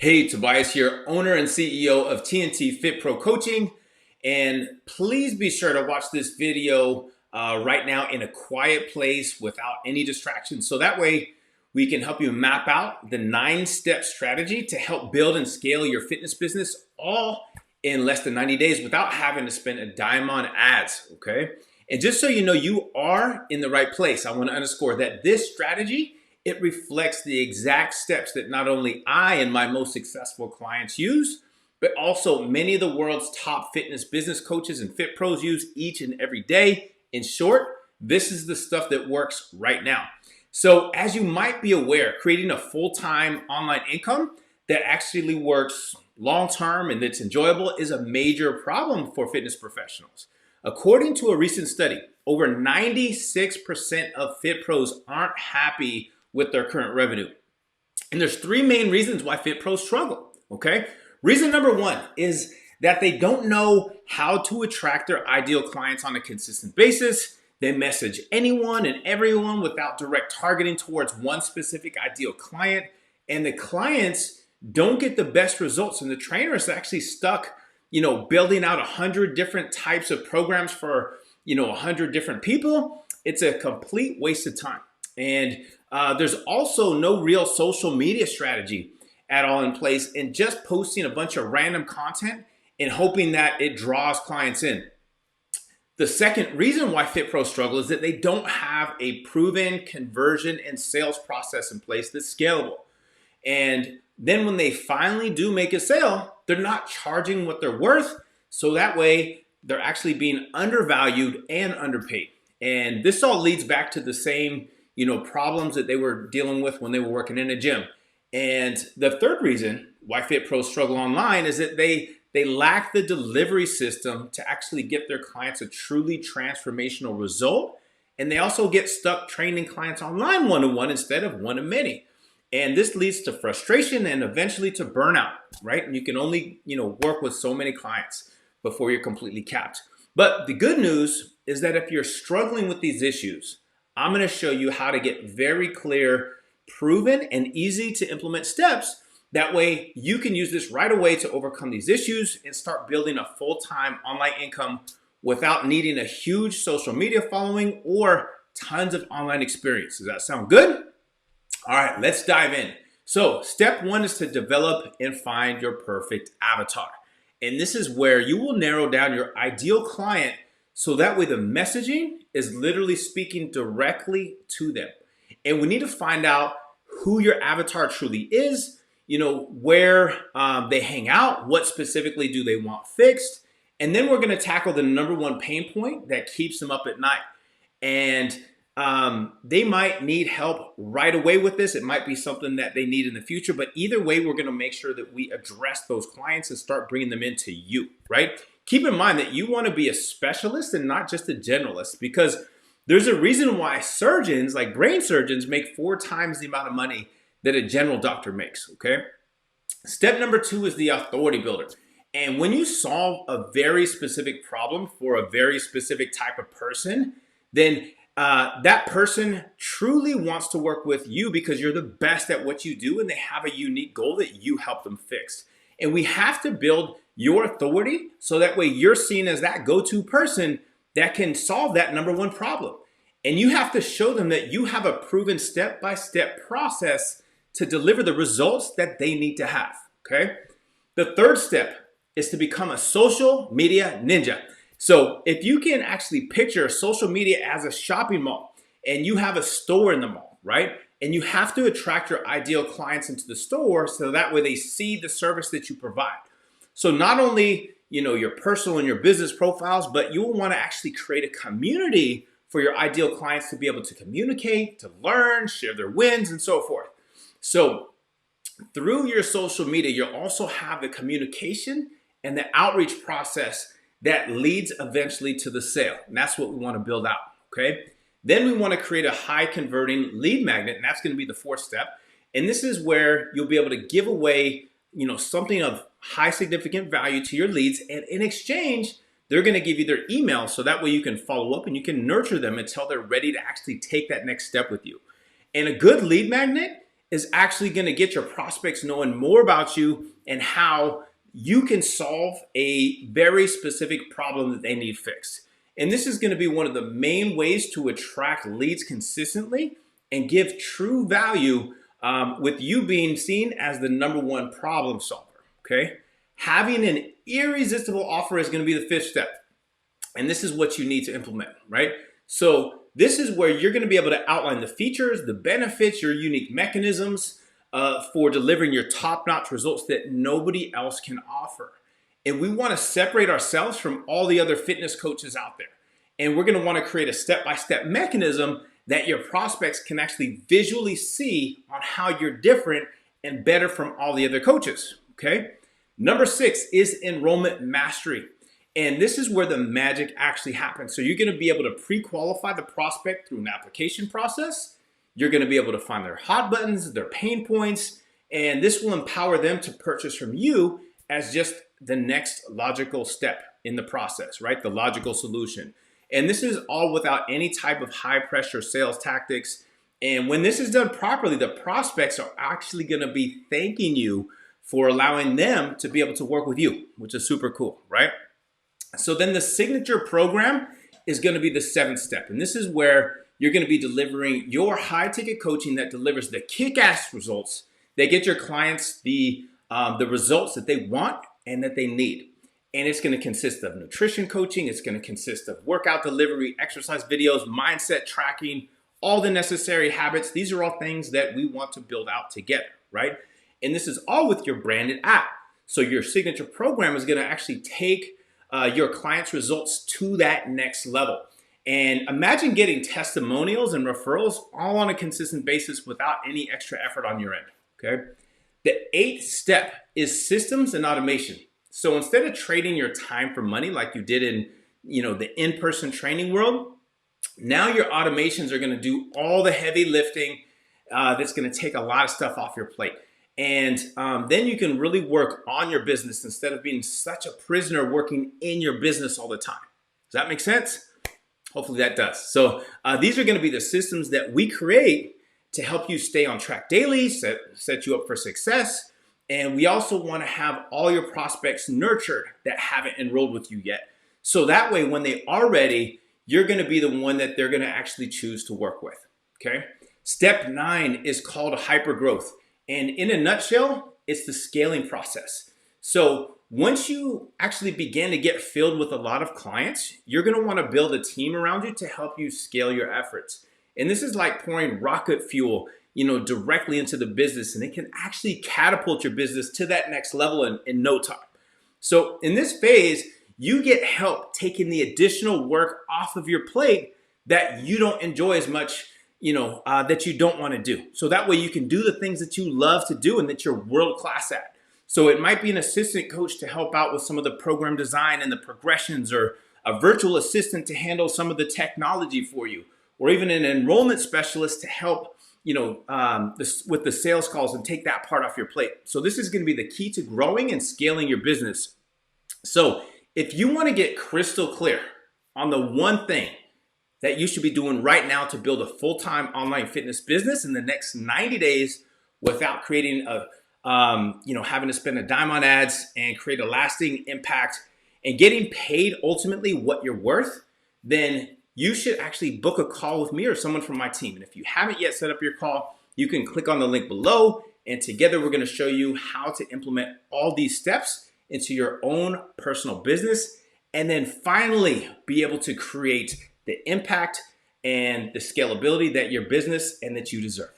Hey, Tobias here, owner and CEO of TNT Fit Pro Coaching. And please be sure to watch this video right now in a quiet place without any distractions. So that way we can help you map out the 9-step strategy to help build and scale your fitness business all in less than 90 days without having to spend a dime on ads, okay? And just so you know, you are in the right place. I want to underscore that this strategy, it reflects the exact steps that not only I and my most successful clients use, but also many of the world's top fitness business coaches and fit pros use each and every day. In short, this is the stuff that works right now. So as you might be aware, creating a full-time online income that actually works long-term and that's enjoyable is a major problem for fitness professionals. According to a recent study, over 96% of fit pros aren't happy with their current revenue. And there's 3 main reasons why fit pros struggle, okay? Reason number 1 is that they don't know how to attract their ideal clients on a consistent basis. They message anyone and everyone without direct targeting towards one specific ideal client. And the clients don't get the best results. And the trainer is actually stuck, building out 100 different types of programs for, 100 different people. It's a complete waste of time. And there's also no real social media strategy at all in place, and just posting a bunch of random content and hoping that it draws clients in. The second reason why fit pros struggle is that they don't have a proven conversion and sales process in place that's scalable. And then when they finally do make a sale, they're not charging what they're worth. So that way they're actually being undervalued and underpaid. And this all leads back to the same problems that they were dealing with when they were working in a gym. And the third reason why fit pros struggle online is that they lack the delivery system to actually get their clients a truly transformational result. And they also get stuck training clients online one-to-one instead of one-to-many. And this leads to frustration and eventually to burnout, right? And you can only, work with so many clients before you're completely capped. But the good news is that if you're struggling with these issues, I'm going to show you how to get very clear, proven, and easy to implement steps. That way you can use this right away to overcome these issues and start building a full-time online income without needing a huge social media following or tons of online experience. Does that sound good? All right, let's dive in. So step 1 is to develop and find your perfect avatar. And this is where you will narrow down your ideal client so that way the messaging is literally speaking directly to them. And we need to find out who your avatar truly is, where they hang out, what specifically do they want fixed. And then we're going to tackle the number 1 pain point that keeps them up at night. And they might need help right away with this. It might be something that they need in the future, but either way, we're going to make sure that we address those clients and start bringing them into you, right? Keep in mind that you want to be a specialist and not just a generalist, because there's a reason why surgeons, like brain surgeons, make 4 times the amount of money that a general doctor makes, okay? Step number 2 is the authority builder. And when you solve a very specific problem for a very specific type of person, then that person truly wants to work with you because you're the best at what you do and they have a unique goal that you help them fix. And we have to build your authority so that way you're seen as that go-to person that can solve that number 1 problem. And you have to show them that you have a proven step-by-step process to deliver the results that they need to have, okay? The third step is to become a social media ninja. So if you can actually picture social media as a shopping mall and you have a store in the mall, right? And you have to attract your ideal clients into the store so that way they see the service that you provide. So not only, your personal and your business profiles, but you will want to actually create a community for your ideal clients to be able to communicate, to learn, share their wins, and so forth. So through your social media, you'll also have the communication and the outreach process that leads eventually to the sale. And that's what we want to build out, okay? Then we want to create a high converting lead magnet, and that's going to be the 4th step. And this is where you'll be able to give away, something of high significant value to your leads. And in exchange, they're going to give you their email so that way you can follow up and you can nurture them until they're ready to actually take that next step with you. And a good lead magnet is actually going to get your prospects knowing more about you and how you can solve a very specific problem that they need fixed. And this is going to be one of the main ways to attract leads consistently and give true value, with you being seen as the number one problem solver. Okay, having an irresistible offer is going to be the fifth step, and this is what you need to implement, right? So this is where you're going to be able to outline the features, the benefits, your unique mechanisms for delivering your top-notch results that nobody else can offer. And we want to separate ourselves from all the other fitness coaches out there. And we're going to want to create a step-by-step mechanism that your prospects can actually visually see on how you're different and better from all the other coaches, okay? Number 6 is enrollment mastery. And this is where the magic actually happens. So you're going to be able to pre-qualify the prospect through an application process. You're going to be able to find their hot buttons, their pain points, and this will empower them to purchase from you as just the next logical step in the process, right? The logical solution. And this is all without any type of high pressure sales tactics. And when this is done properly, the prospects are actually going to be thanking you for allowing them to be able to work with you, which is super cool, right? So then the signature program is going to be the 7th step. And this is where you're going to be delivering your high ticket coaching that delivers the kick-ass results that get your clients the results that they want and that they need. And it's going to consist of nutrition coaching. It's going to consist of workout delivery, exercise videos, mindset tracking, all the necessary habits. These are all things that we want to build out together, right? And this is all with your branded app. So your signature program is going to actually take your clients' results to that next level. And imagine getting testimonials and referrals all on a consistent basis without any extra effort on your end, okay? The 8th step is systems and automation. So instead of trading your time for money like you did in, the in-person training world, now your automations are going to do all the heavy lifting that's going to take a lot of stuff off your plate. And then you can really work on your business instead of being such a prisoner working in your business all the time. Does that make sense? Hopefully that does. So these are going to be the systems that we create to help you stay on track daily, set you up for success. And we also want to have all your prospects nurtured that haven't enrolled with you yet. So that way, when they are ready, you're going to be the one that they're going to actually choose to work with, okay? Step 9 is called hypergrowth. And in a nutshell, it's the scaling process. So once you actually begin to get filled with a lot of clients, you're going to want to build a team around you to help you scale your efforts. And this is like pouring rocket fuel, directly into the business, and it can actually catapult your business to that next level in no time. So in this phase, you get help taking the additional work off of your plate that you don't enjoy as much, that you don't want to do. So that way you can do the things that you love to do and that you're world class at. So it might be an assistant coach to help out with some of the program design and the progressions, or a virtual assistant to handle some of the technology for you, or even an enrollment specialist to help with the sales calls and take that part off your plate. So this is going to be the key to growing and scaling your business. So if you want to get crystal clear on the one thing that you should be doing right now to build a full-time online fitness business in the next 90 days without creating having to spend a dime on ads and create a lasting impact and getting paid ultimately what you're worth, then you should actually book a call with me or someone from my team. And if you haven't yet set up your call, you can click on the link below, and together we're going to show you how to implement all these steps into your own personal business, and then finally be able to create the impact and the scalability that your business and that you deserve.